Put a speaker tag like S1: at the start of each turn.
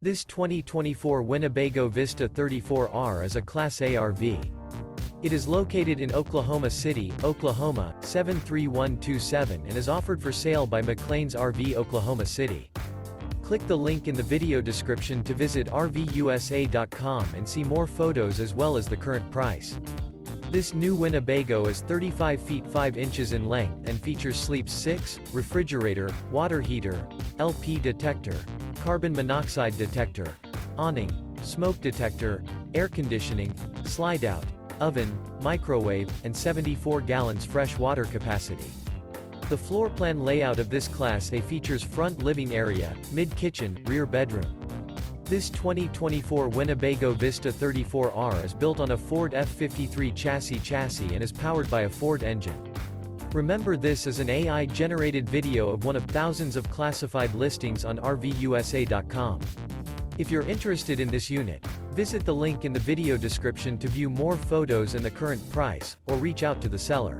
S1: This 2024 Winnebago Vista 34R is a Class A RV. It is located in Oklahoma City, Oklahoma, 73127 and is offered for sale by McClain's RV Oklahoma City. Click the link in the video description to visit RVUSA.com and see more photos as well as the current price. This new Winnebago is 35 feet 5 inches in length and features sleeps 6, refrigerator, water heater, LP detector, carbon monoxide detector, awning, smoke detector, air conditioning, slide-out, oven, microwave, and 74 gallons fresh water capacity. The floor plan layout of this Class A features front living area, mid-kitchen, rear bedroom. This 2024 Winnebago Vista 34R is built on a Ford F53 chassis and is powered by a Ford engine. Remember, this is an AI-generated video of one of thousands of classified listings on RVUSA.com. If you're interested in this unit, visit the link in the video description to view more photos and the current price, or reach out to the seller.